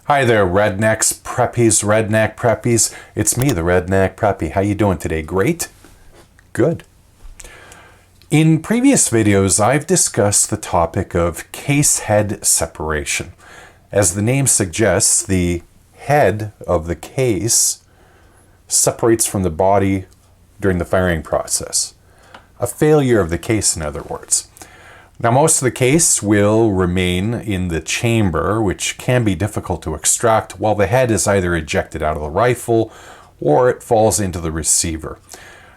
Hi there, Rednecks, Preppies, Redneck Preppies. It's me, the Redneck Preppy. How you doing today? Great? Good. In previous videos, I've discussed the topic of case head separation. As the name suggests, the head of the case separates from the body during the firing process. A failure of the case, in other words. Now, most of the case will remain in the chamber, which can be difficult to extract, while the head is either ejected out of the rifle or it falls into the receiver.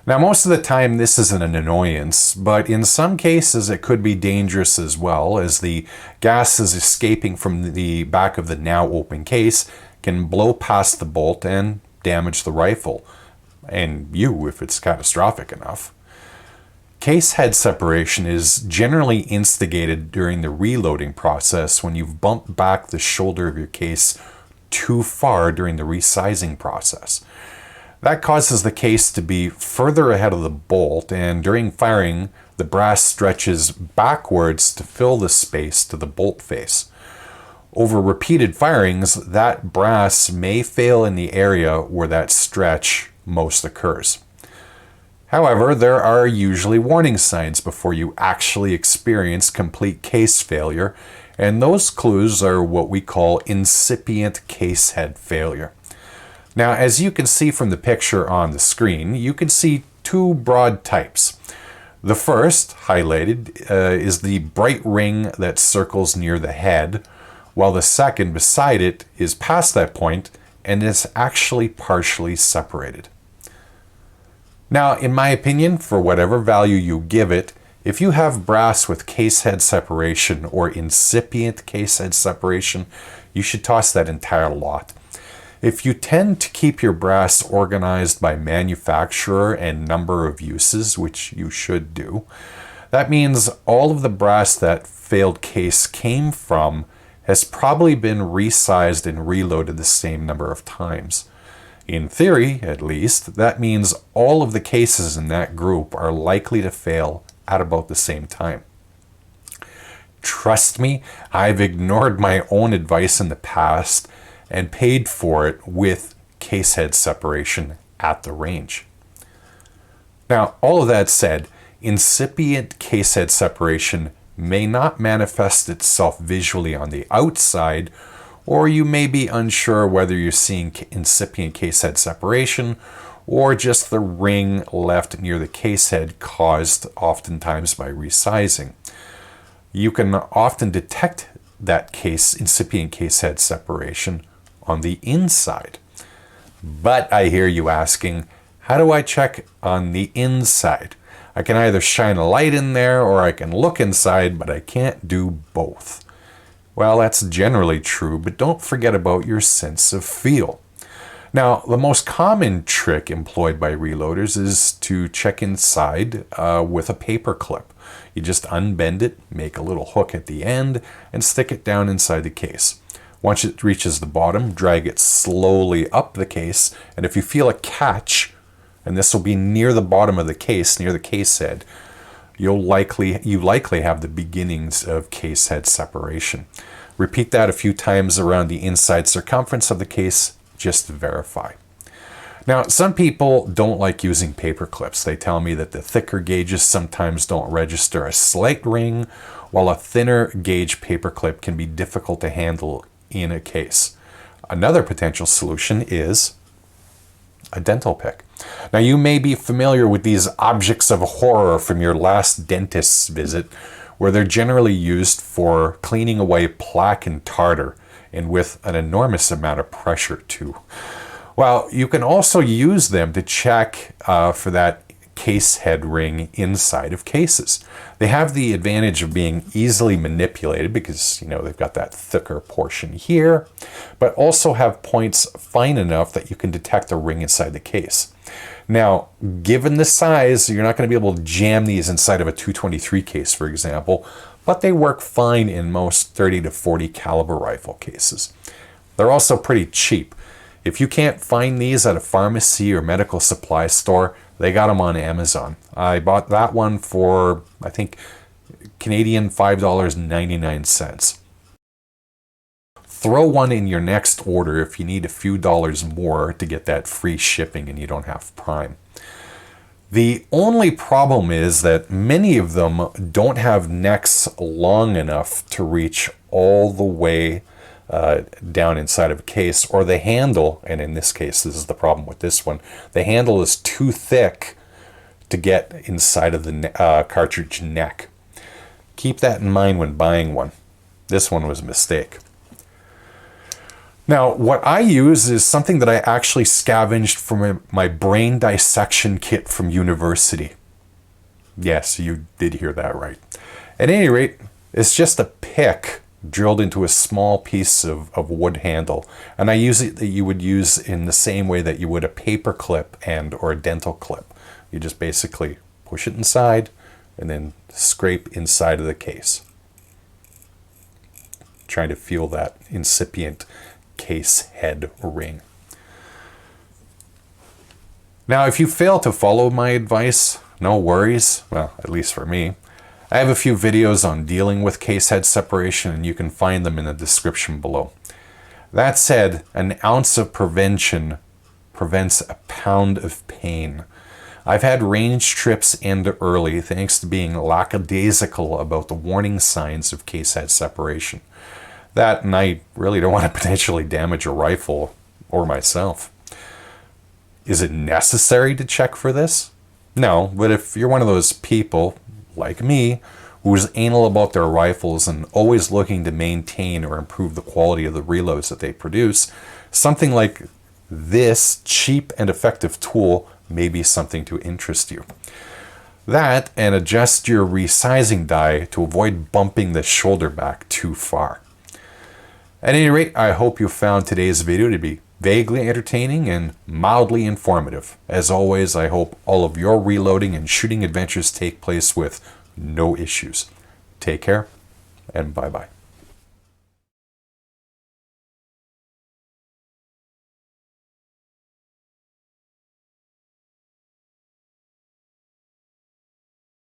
Now, most of the time this isn't an annoyance, but in some cases it could be dangerous as well, as the gases escaping from the back of the now open case can blow past the bolt and damage the rifle, and you if it's catastrophic enough. Case head separation is generally instigated during the reloading process when you've bumped back the shoulder of your case too far during the resizing process. That causes the case to be further ahead of the bolt, and during firing, the brass stretches backwards to fill the space to the bolt face. Over repeated firings, that brass may fail in the area where that stretch most occurs. However, there are usually warning signs before you actually experience complete case failure, and those clues are what we call incipient case head failure. Now, as you can see from the picture on the screen, you can see two broad types. The first, highlighted, is the bright ring that circles near the head, while the second beside it is past that point and is actually partially separated. Now, in my opinion, for whatever value you give it, if you have brass with case head separation or incipient case head separation, you should toss that entire lot. If you tend to keep your brass organized by manufacturer and number of uses, which you should do, that means all of the brass that failed case came from has probably been resized and reloaded the same number of times. In theory, at least, that means all of the cases in that group are likely to fail at about the same time. Trust me, I've ignored my own advice in the past and paid for it with case head separation at the range. Now, all of that said, incipient case head separation may not manifest itself visually on the outside, or you may be unsure whether you're seeing incipient case head separation or just the ring left near the case head caused oftentimes by resizing. You can often detect that incipient case head separation on the inside. But I hear you asking, how do I check on the inside? I can either shine a light in there or I can look inside, but I can't do both. Well, that's generally true, but don't forget about your sense of feel. Now, the most common trick employed by reloaders is to check inside with a paper clip. You just unbend it, make a little hook at the end, and stick it down inside the case. Once it reaches the bottom, drag it slowly up the case, and if you feel a catch, and this will be near the bottom of the case, near the case head, you likely have the beginnings of case head separation. Repeat that a few times around the inside circumference of the case just to verify. Now, some people don't like using paper clips. They tell me that the thicker gauges sometimes don't register a slight ring, while a thinner gauge paper clip can be difficult to handle in a case. Another potential solution is a dental pick. Now, you may be familiar with these objects of horror from your last dentist's visit, where they're generally used for cleaning away plaque and tartar, and with an enormous amount of pressure too. Well, you can also use them to check for that case head ring inside of cases. They have the advantage of being easily manipulated because, they've got that thicker portion here, but also have points fine enough that you can detect a ring inside the case. Now, given the size, you're not going to be able to jam these inside of a .223 case, for example, but they work fine in most .30 to .40 caliber rifle cases. They're also pretty cheap. If you can't find these at a pharmacy or medical supply store, they got them on Amazon. I bought that one for, I think, Canadian $5.99. throw one in your next order if you need a few dollars more to get that free shipping and you don't have Prime. The only problem is that many of them don't have necks long enough to reach all the way down inside of a case, or the handle, and in this case, this is the problem with this one, the handle is too thick to get inside of the cartridge neck. Keep that in mind when buying one. This one was a mistake. Now, what I use is something that I actually scavenged from my brain dissection kit from university. Yes, you did hear that right. At any rate, it's just a pick drilled into a small piece of wood handle. And I use it that you would use in the same way that you would a paper clip or a dental clip. You just basically push it inside and then scrape inside of the case. Trying to feel that incipient case head ring. Now, if you fail to follow my advice, no worries. Well, at least for me. I have a few videos on dealing with case head separation, and you can find them in the description below. That said, an ounce of prevention prevents a pound of pain. I've had range trips end early thanks to being lackadaisical about the warning signs of case head separation. That, and I really don't want to potentially damage a rifle or myself. Is it necessary to check for this? No, but if you're one of those people, like me, who's anal about their rifles and always looking to maintain or improve the quality of the reloads that they produce, something like this cheap and effective tool may be something to interest you. That, and adjust your resizing die to avoid bumping the shoulder back too far. At any rate, I hope you found today's video to be vaguely entertaining and mildly informative. As always, I hope all of your reloading and shooting adventures take place with no issues. Take care, and bye-bye.